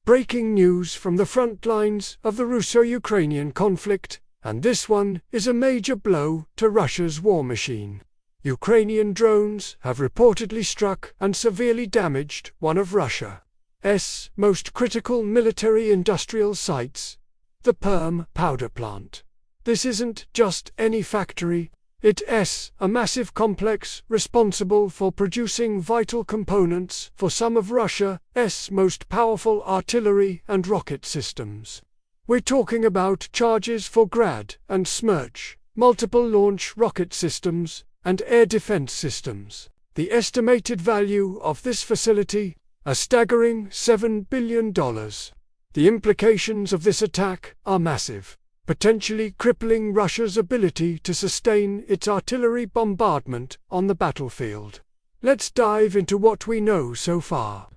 Breaking news from the front lines of the Russo-Ukrainian conflict, and this one is a major blow to Russia's war machine. Ukrainian drones have reportedly struck and severely damaged one of Russia's most critical military-industrial sites, the Perm powder plant. This isn't just any factory. It's a massive complex responsible for producing vital components for some of Russia's most powerful artillery and rocket systems. We're talking about charges for Grad and Smerch, multiple launch rocket systems, and air defense systems. The estimated value of this facility, a staggering $7 billion. The implications of this attack are massive, potentially crippling Russia's ability to sustain its artillery bombardment on the battlefield. Let's dive into what we know so far.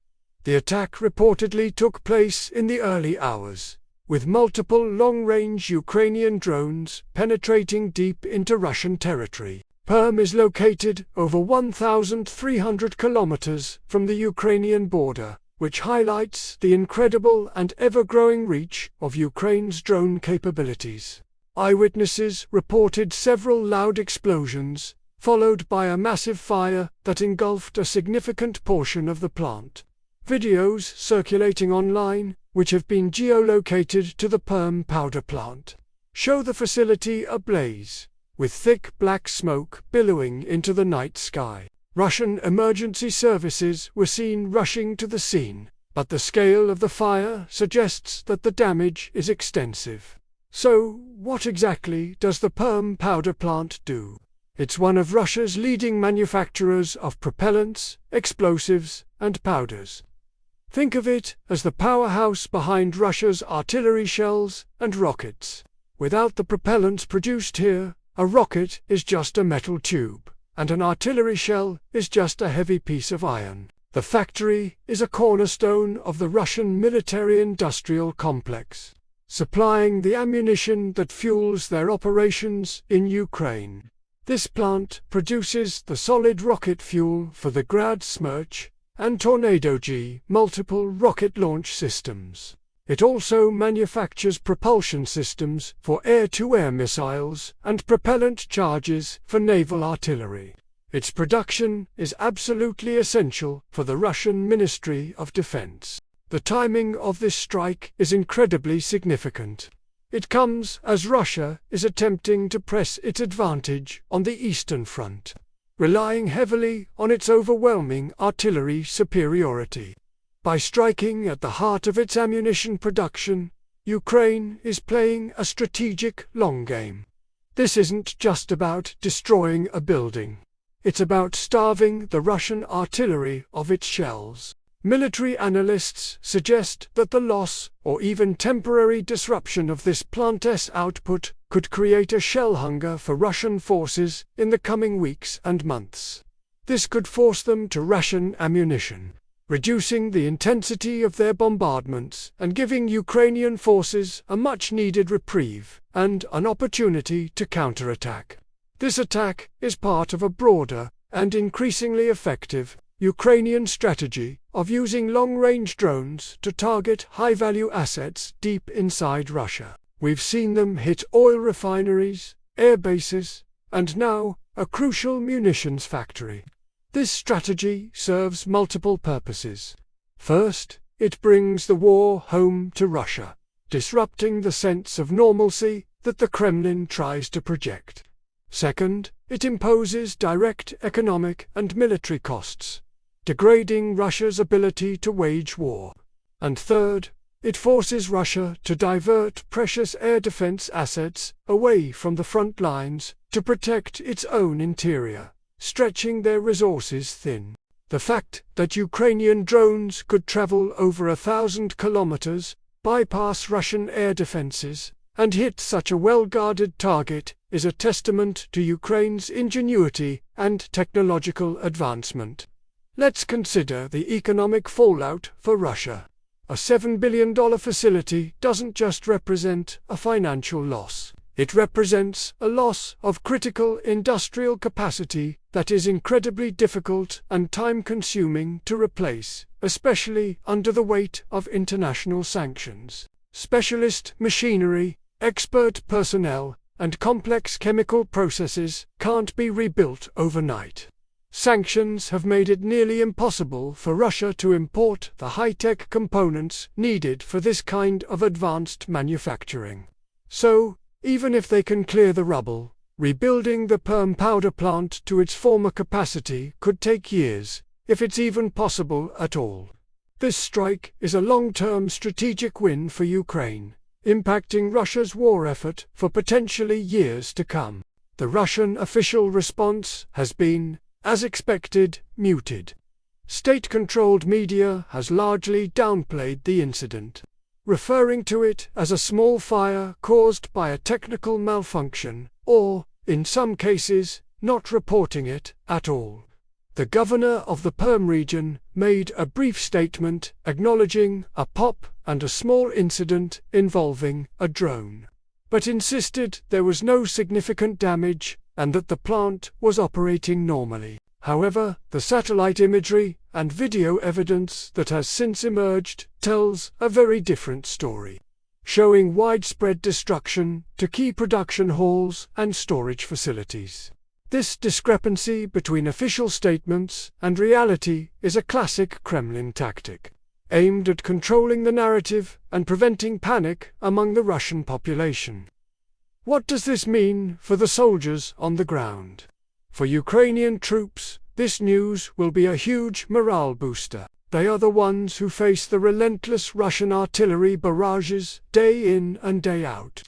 The attack reportedly took place in the early hours, with multiple long-range Ukrainian drones penetrating deep into Russian territory. Perm is located over 1,300 kilometers from the Ukrainian border, which highlights the incredible and ever-growing reach of Ukraine's drone capabilities. Eyewitnesses reported several loud explosions, followed by a massive fire that engulfed a significant portion of the plant. Videos circulating online, which have been geolocated to the Perm powder plant, show the facility ablaze, with thick black smoke billowing into the night sky. Russian emergency services were seen rushing to the scene, but the scale of the fire suggests that the damage is extensive. So, what exactly does the Perm powder plant do? It's one of Russia's leading manufacturers of propellants, explosives, and powders. Think of it as the powerhouse behind Russia's artillery shells and rockets. Without the propellants produced here, a rocket is just a metal tube, and an artillery shell is just a heavy piece of iron. The factory is a cornerstone of the Russian military-industrial complex, supplying the ammunition that fuels their operations in Ukraine. This plant produces the solid rocket fuel for the Grad Smerch and Tornado G multiple rocket launch systems. It also manufactures propulsion systems for air-to-air missiles and propellant charges for naval artillery. Its production is absolutely essential for the Russian Ministry of Defense. The timing of this strike is incredibly significant. It comes as Russia is attempting to press its advantage on the Eastern Front, relying heavily on its overwhelming artillery superiority. By striking at the heart of its ammunition production, Ukraine is playing a strategic long game. This isn't just about destroying a building. It's about starving the Russian artillery of its shells. Military analysts suggest that the loss or even temporary disruption of this plant's output could create a shell hunger for Russian forces in the coming weeks and months. This could force them to ration ammunition, reducing the intensity of their bombardments and giving Ukrainian forces a much-needed reprieve and an opportunity to counterattack. This attack is part of a broader and increasingly effective Ukrainian strategy of using long-range drones to target high-value assets deep inside Russia. We've seen them hit oil refineries, air bases, and now a crucial munitions factory. This strategy serves multiple purposes. First, it brings the war home to Russia, disrupting the sense of normalcy that the Kremlin tries to project. Second, it imposes direct economic and military costs, degrading Russia's ability to wage war. And third, it forces Russia to divert precious air defense assets away from the front lines to protect its own interior, stretching their resources thin. The fact that Ukrainian drones could travel over 1,000 kilometers, bypass Russian air defenses, and hit such a well-guarded target is a testament to Ukraine's ingenuity and technological advancement. Let's consider the economic fallout for Russia. A $7 billion facility doesn't just represent a financial loss. It represents a loss of critical industrial capacity that is incredibly difficult and time-consuming to replace, especially under the weight of international sanctions. Specialist machinery, expert personnel, and complex chemical processes can't be rebuilt overnight. Sanctions have made it nearly impossible for Russia to import the high-tech components needed for this kind of advanced manufacturing. So, even if they can clear the rubble, rebuilding the Perm powder plant to its former capacity could take years, if it's even possible at all. This strike is a long-term strategic win for Ukraine, impacting Russia's war effort for potentially years to come. The Russian official response has been, as expected, muted. State-controlled media has largely downplayed the incident, referring to it as a small fire caused by a technical malfunction, or, in some cases, not reporting it at all. The governor of the Perm region made a brief statement acknowledging a pop and a small incident involving a drone, but insisted there was no significant damage and that the plant was operating normally. However, the satellite imagery and video evidence that has since emerged tells a very different story, showing widespread destruction to key production halls and storage facilities. This discrepancy between official statements and reality is a classic Kremlin tactic, aimed at controlling the narrative and preventing panic among the Russian population. What does this mean for the soldiers on the ground? For Ukrainian troops, this news will be a huge morale booster. They are the ones who face the relentless Russian artillery barrages day in and day out.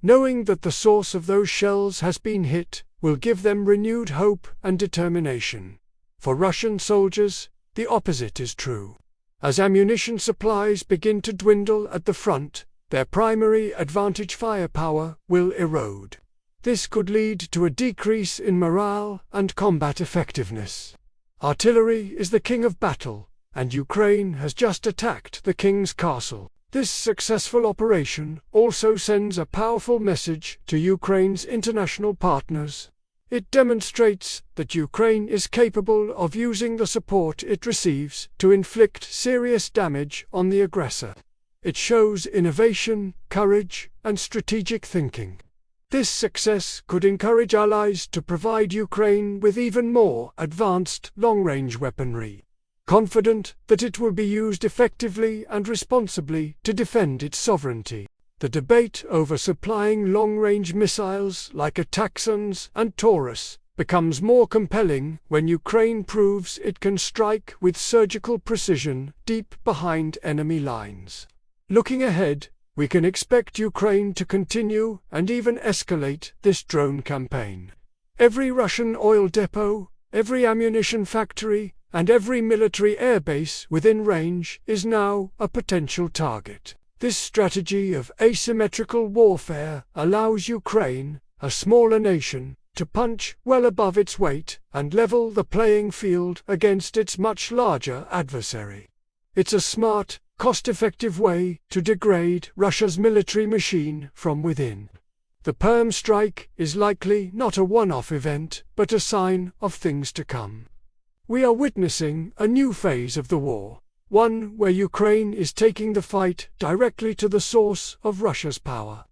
Knowing that the source of those shells has been hit will give them renewed hope and determination. For Russian soldiers, the opposite is true. As ammunition supplies begin to dwindle at the front, their primary advantage firepower will erode. This could lead to a decrease in morale and combat effectiveness. Artillery is the king of battle, and Ukraine has just attacked the king's castle. This successful operation also sends a powerful message to Ukraine's international partners. It demonstrates that Ukraine is capable of using the support it receives to inflict serious damage on the aggressor. It shows innovation, courage, and strategic thinking. This success could encourage allies to provide Ukraine with even more advanced long-range weaponry, confident that it will be used effectively and responsibly to defend its sovereignty. The debate over supplying long-range missiles like Ataxons and Taurus becomes more compelling when Ukraine proves it can strike with surgical precision deep behind enemy lines. Looking ahead, we can expect Ukraine to continue and even escalate this drone campaign. Every Russian oil depot, every ammunition factory, and every military airbase within range is now a potential target. This strategy of asymmetrical warfare allows Ukraine, a smaller nation, to punch well above its weight and level the playing field against its much larger adversary. It's a smart, cost-effective way to degrade Russia's military machine from within. The Perm strike is likely not a one-off event, but a sign of things to come. We are witnessing a new phase of the war, one where Ukraine is taking the fight directly to the source of Russia's power.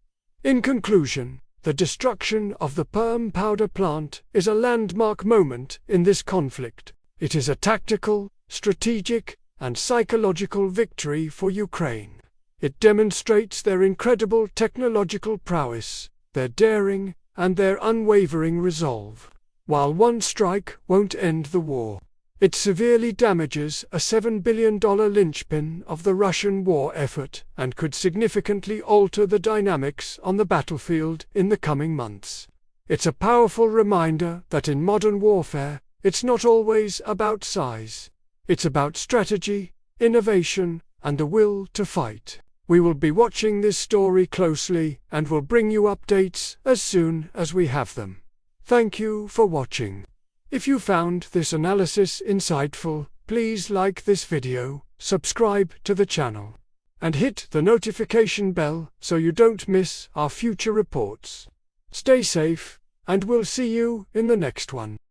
In conclusion, the destruction of the Perm powder plant is a landmark moment in this conflict. It is a tactical, strategic, and psychological victory for Ukraine. It demonstrates their incredible technological prowess, their daring, and their unwavering resolve. While one strike won't end the war, it severely damages a $7 billion linchpin of the Russian war effort and could significantly alter the dynamics on the battlefield in the coming months. It's a powerful reminder that in modern warfare, it's not always about size. It's about strategy, innovation, and the will to fight. We will be watching this story closely and will bring you updates as soon as we have them. Thank you for watching. If you found this analysis insightful, please like this video, subscribe to the channel, and hit the notification bell so you don't miss our future reports. Stay safe, and we'll see you in the next one.